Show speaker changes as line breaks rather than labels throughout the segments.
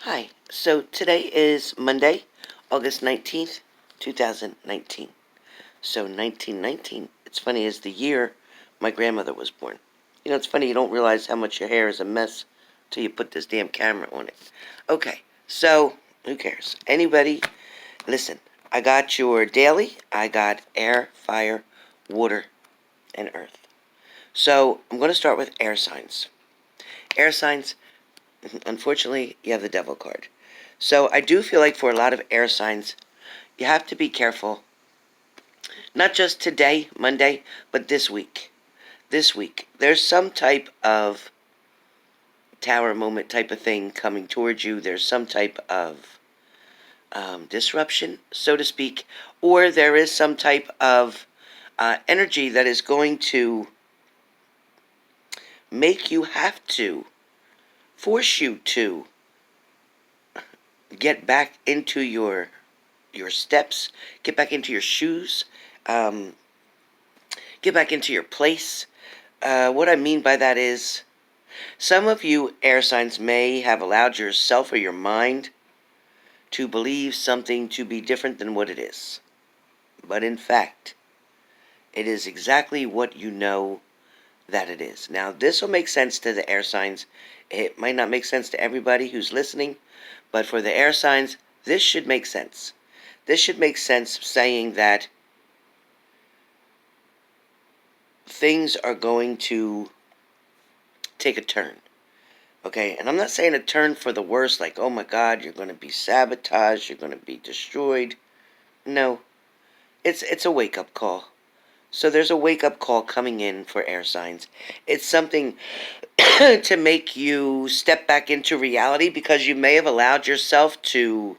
Hi, so today is Monday, August 19th, 2019. So 1919, it's funny, is the year my grandmother was born. You know, it's funny, you don't realize how much your hair is a mess till you put this damn camera on it. Okay, so, who cares? Anybody, listen, I got your daily, I got air, fire, water, and earth. So, I'm going to start with air signs. Air signs, unfortunately, you have the devil card. So I do feel like for a lot of air signs, you have to be careful. Not just today, Monday, but this week. This week. There's some type of tower moment type of thing coming towards you. There's some type of disruption, so to speak. Or there is some type of energy that is going to make you have to, force you to get back into your steps, get back into your shoes, get back into your place. What I mean by that is, some of you air signs may have allowed yourself or your mind to believe something to be different than what it is. But in fact, it is exactly what you know that it is. Now, this will make sense to the air signs. It might not make sense to everybody who's listening, but for the air signs, this should make sense. This should make sense saying that things are going to take a turn. Okay, and I'm not saying a turn for the worse, like, oh my God, you're going to be sabotaged, you're going to be destroyed. No, it's a wake-up call. So there's a wake-up call coming in for air signs. It's something to make you step back into reality, because you may have allowed yourself to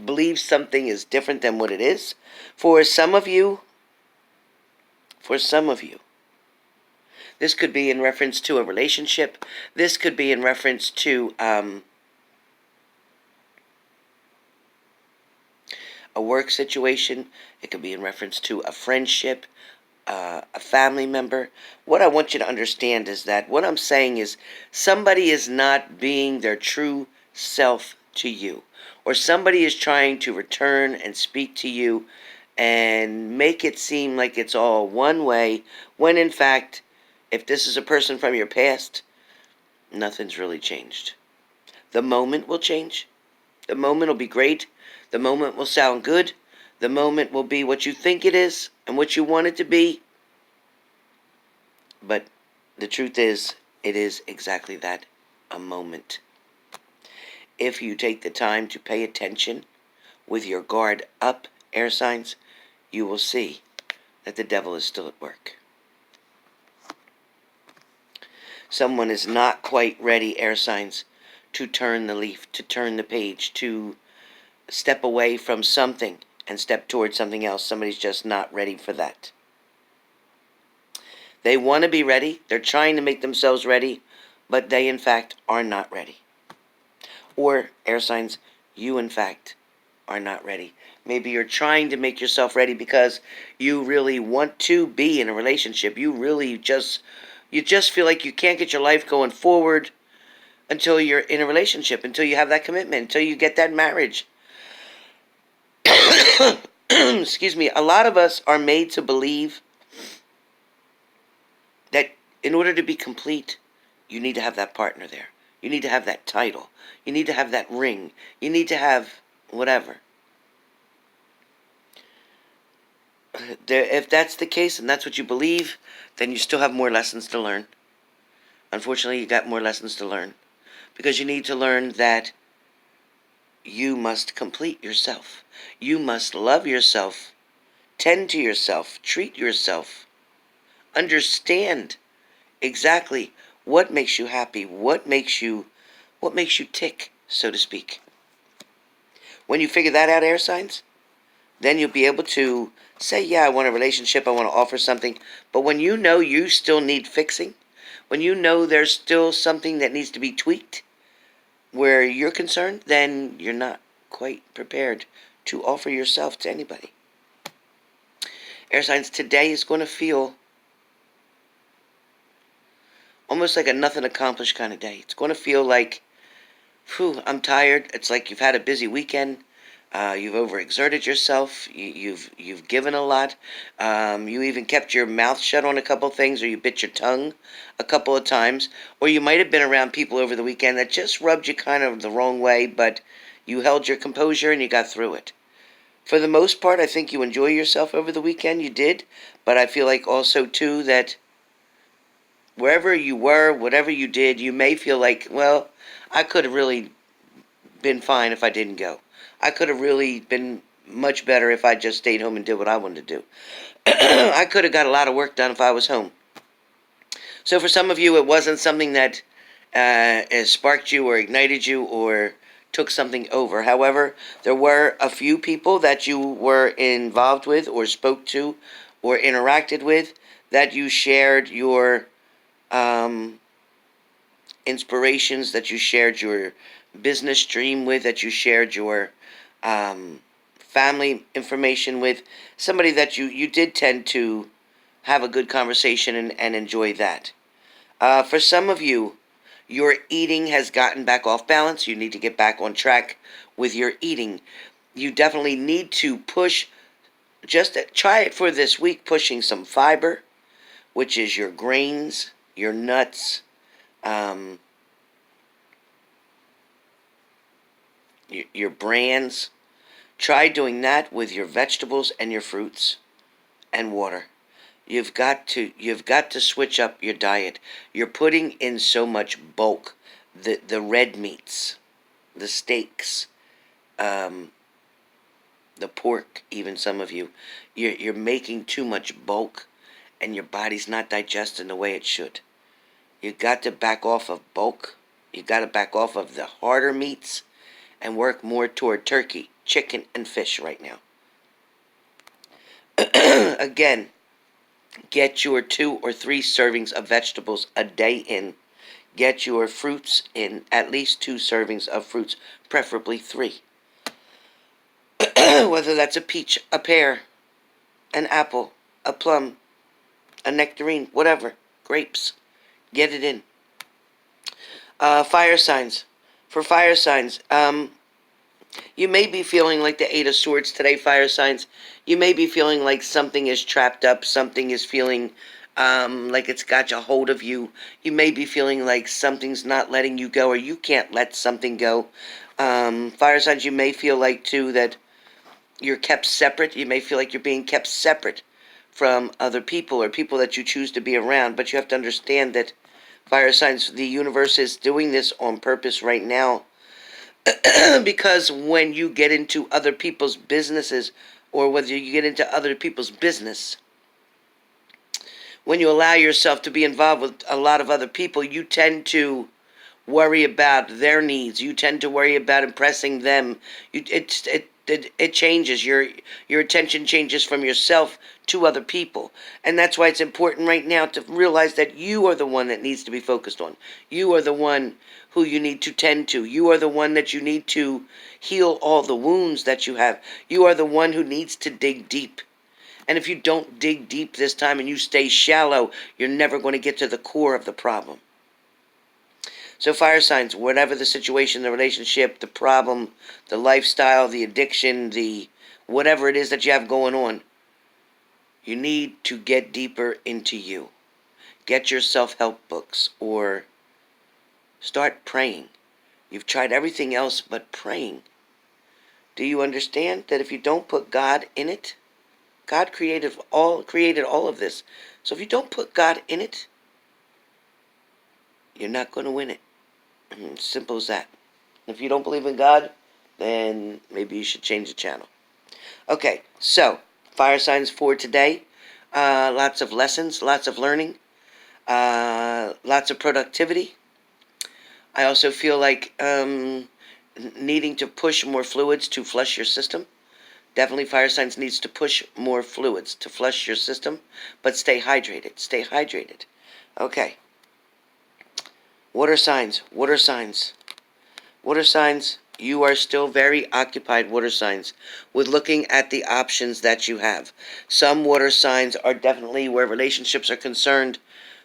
believe something is different than what it is. For some of you, this could be in reference to a relationship. This could be in reference to a work situation. It could be in reference to a friendship, a family member. What I want you to understand is that what I'm saying is somebody is not being their true self to you. Or somebody is trying to return and speak to you and make it seem like it's all one way, when in fact, if this is a person from your past, nothing's really changed. The moment will change. The moment will be great. The moment will sound good. The moment will be what you think it is and what you want it to be. But the truth is, it is exactly that, a moment. If you take the time to pay attention with your guard up, air signs, you will see that the devil is still at work. Someone is not quite ready, air signs, to turn the leaf, to turn the page, to step away from something and step towards something else. Somebody's just not ready for that. They want to be ready. They're trying to make themselves ready, but they, in fact, are not ready. Or, air signs, you, in fact, are not ready. Maybe you're trying to make yourself ready because you really want to be in a relationship. You just feel like you can't get your life going forward until you're in a relationship, until you have that commitment, until you get that marriage. Excuse me. A lot of us are made to believe that in order to be complete, you need to have that partner there. You need to have that title. You need to have that ring. You need to have whatever. If that's the case and that's what you believe, then you still have more lessons to learn. Unfortunately, you got more lessons to learn. Because you need to learn that you must complete yourself. You must love yourself, tend to yourself, treat yourself, understand exactly what makes you happy, what makes you tick, so to speak. When you figure that out, air signs, then you'll be able to say, yeah, I want a relationship, I want to offer something. But when you know you still need fixing, when you know there's still something that needs to be tweaked where you're concerned, then you're not quite prepared to offer yourself to anybody. Air signs, today is going to feel almost like a nothing accomplished kind of day. It's going to feel like, whew, I'm tired. It's like you've had a busy weekend. You've overexerted yourself. You've given a lot. You even kept your mouth shut on a couple things, or you bit your tongue a couple of times, or you might have been around people over the weekend that just rubbed you kind of the wrong way, but you held your composure and you got through it. For the most part, I think you enjoy yourself over the weekend. You did, but I feel like also too that wherever you were, whatever you did, you may feel like, well, I could have really been fine if I didn't go. I could have really been much better if I just stayed home and did what I wanted to do. I could have got a lot of work done if I was home. So for some of you, it wasn't something that sparked you or ignited you or took something over. However, there were a few people that you were involved with or spoke to or interacted with that you shared your inspirations, that you shared your business dream with, that you shared your family information with, somebody that you did tend to have a good conversation and enjoy that. For some of you, your eating has gotten back off balance. You need to get back on track with your eating. You definitely need to push, just try it for this week, pushing some fiber, which is your grains, your nuts, your brands. Try doing that with your vegetables and your fruits and water. You've got to switch up your diet. You're putting in so much bulk. The red meats, the steaks, the pork, even some of you. You're making too much bulk, and your body's not digesting the way it should. You've got to back off of bulk. You've got to back off of the harder meats and work more toward turkey, chicken, and fish right now. Again, get your 2 or 3 servings of vegetables a day in. Get your fruits in, at least 2 servings of fruits, preferably 3. Whether that's a peach, a pear, an apple, a plum, a nectarine, whatever, grapes, get it in. Fire signs. For fire signs, you may be feeling like the 8 of Swords today, fire signs. You may be feeling like something is trapped up, something is feeling like it's got a hold of you. You may be feeling like something's not letting you go, or you can't let something go. Fire signs, you may feel like, too, that you're kept separate. You may feel like you're being kept separate from other people or people that you choose to be around. But you have to understand that, fire signs, the universe is doing this on purpose right now. Because when you get into other people's businesses, or whether you get into other people's business, when you allow yourself to be involved with a lot of other people, you tend to worry about their needs. You tend to worry about impressing them. It changes. Your attention changes from yourself to other people. And that's why it's important right now to realize that you are the one that needs to be focused on. You are the one who you need to tend to. You are the one that you need to heal all the wounds that you have. You are the one who needs to dig deep. And if you don't dig deep this time and you stay shallow, you're never going to get to the core of the problem. So fire signs, whatever the situation, the relationship, the problem, the lifestyle, the addiction, the whatever it is that you have going on, you need to get deeper into you. Get your self-help books or start praying. You've tried everything else but praying. Do you understand that if you don't put God in it, God created all of this. So if you don't put God in it, you're not going to win it. Simple as that. If you don't believe in God, then maybe you should change the channel. Okay, so fire signs for today. Lots of lessons, lots of learning, lots of productivity. I also feel like needing to push more fluids to flush your system. Definitely fire signs needs to push more fluids to flush your system, but stay hydrated. Stay hydrated. Okay. Water signs. Water signs. Water signs, you are still very occupied, water signs, with looking at the options that you have. Some water signs are definitely, where relationships are concerned,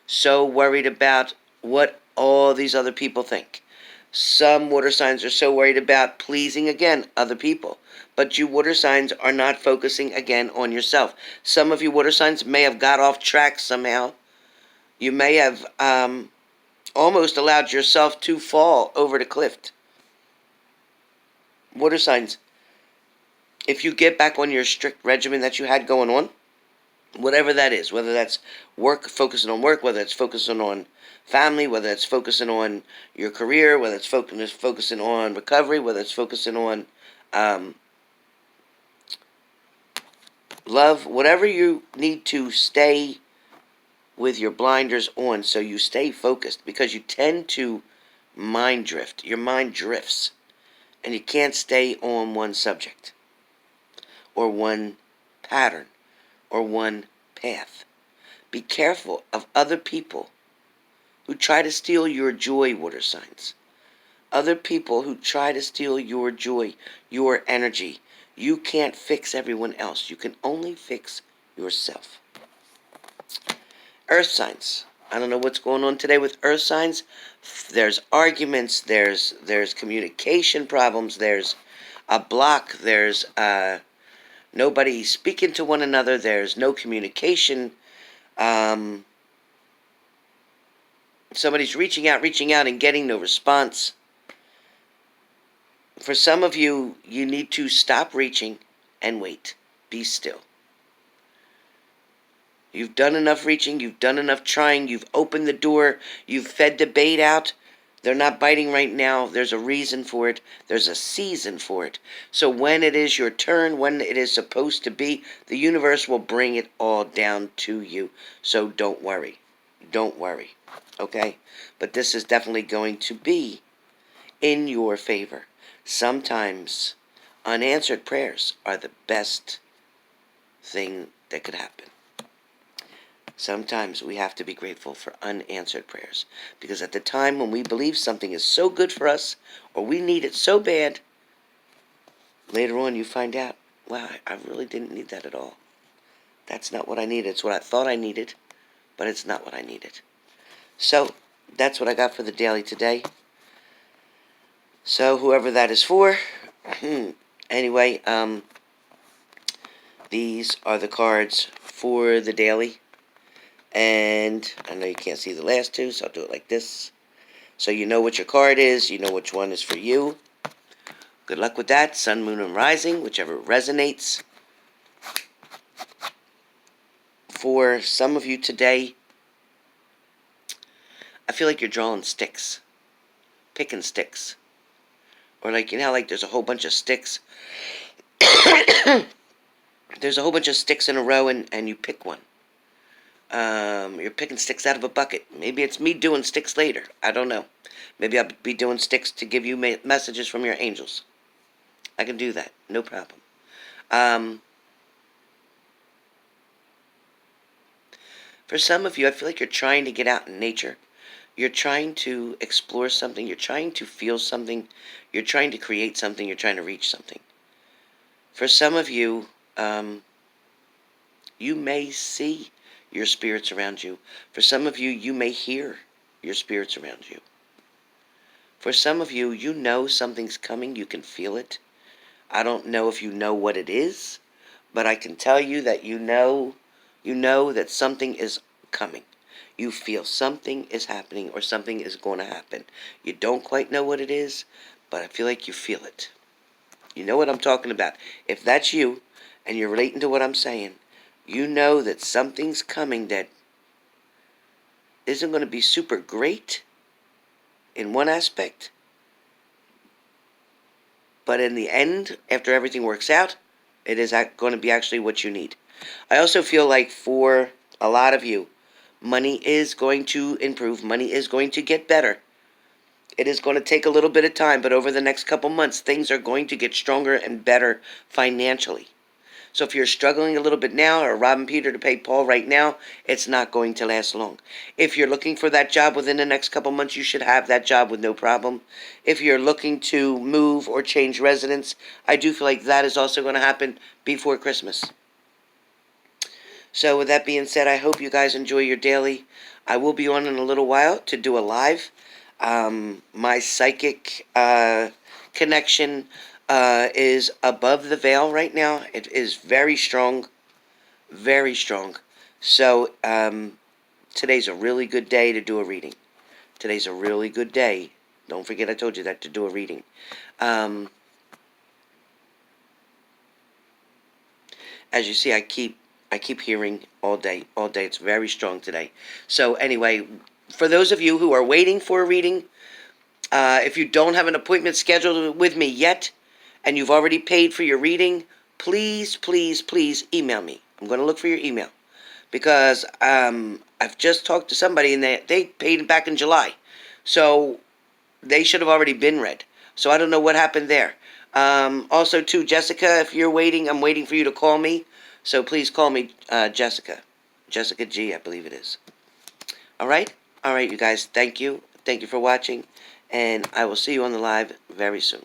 so worried about what all these other people think. Some water signs are so worried about pleasing, again, other people. But you water signs are not focusing, again, on yourself. Some of you water signs may have got off track somehow. You may have almost allowed yourself to fall over the cliff. Water signs, if you get back on your strict regimen that you had going on, whatever that is, whether that's work, focusing on work, whether it's focusing on family, whether it's focusing on your career, whether it's focusing on recovery, whether it's focusing on love, whatever you need to stay with your blinders on so you stay focused, because you tend to mind drift. Your mind drifts, and you can't stay on one subject or one pattern or one path. Be careful of other people who try to steal your joy, water signs. Other people who try to steal your joy, your energy. You can't fix everyone else. You can only fix yourself. Earth signs. I don't know what's going on today with earth signs. There's arguments, there's communication problems, there's a block, there's nobody speaking to one another, there's no communication. Somebody's reaching out and getting no response. For some of you, you need to stop reaching and wait. Be still. You've done enough reaching, you've done enough trying, you've opened the door, you've fed the bait out. They're not biting right now. There's a reason for it. There's a season for it. So when it is your turn, when it is supposed to be, the universe will bring it all down to you. So don't worry. Don't worry. Okay? But this is definitely going to be in your favor. Sometimes unanswered prayers are the best thing that could happen. Sometimes we have to be grateful for unanswered prayers, because at the time when we believe something is so good for us, or we need it so bad, later on you find out, wow, I really didn't need that at all. That's not what I needed. It's what I thought I needed, but it's not what I needed. So that's what I got for the daily today. So whoever that is for, anyway, these are the cards for the daily. And I know you can't see the last two, so I'll do it like this. So you know what your card is. You know which one is for you. Good luck with that. Sun, moon, and rising, whichever resonates. For some of you today, I feel like you're drawing sticks. Picking sticks. Or like, you know how like there's a whole bunch of sticks? There's a whole bunch of sticks in a row and you pick one. You're picking sticks out of a bucket. Maybe it's me doing sticks later. I don't know. Maybe I'll be doing sticks to give you messages from your angels. I can do that. No problem. For some of you, I feel like you're trying to get out in nature. You're trying to explore something. You're trying to feel something. You're trying to create something. You're trying to reach something. For some of you, you may see your spirits around you. For some of you, you may hear your spirits around you. For some of you, you know something's coming. You can feel it. I don't know if you know what it is, but I can tell you that you know that something is coming. You feel something is happening or something is going to happen. You don't quite know what it is, but I feel like you feel it. You know what I'm talking about. If that's you and you're relating to what I'm saying, you know that something's coming that isn't going to be super great in one aspect, but in the end, after everything works out, it is going to be actually what you need. I also feel like for a lot of you, money is going to improve. Money is going to get better. It is going to take a little bit of time, but over the next couple months, things are going to get stronger and better financially. So if you're struggling a little bit now, or robbing Peter to pay Paul right now, it's not going to last long. If you're looking for that job within the next couple months, you should have that job with no problem. If you're looking to move or change residence, I do feel like that is also going to happen before Christmas. So with that being said, I hope you guys enjoy your daily. I will be on in a little while to do a live. My psychic connection is above the veil right now. It is very strong, very strong. So today's a really good day to do a reading. Today's a really good day. Don't forget I told you that, to do a reading. As you see, I keep hearing all day. All day. It's very strong today. So anyway, for those of you who are waiting for a reading, if you don't have an appointment scheduled with me yet, and you've already paid for your reading, please, please, please email me. I'm going to look for your email. Because I've just talked to somebody, and they paid back in July. So they should have already been read. So I don't know what happened there. Also, too, Jessica, if you're waiting, I'm waiting for you to call me. So please call me Jessica. Jessica G, I believe it is. All right? All right, you guys. Thank you. Thank you for watching. And I will see you on the live very soon.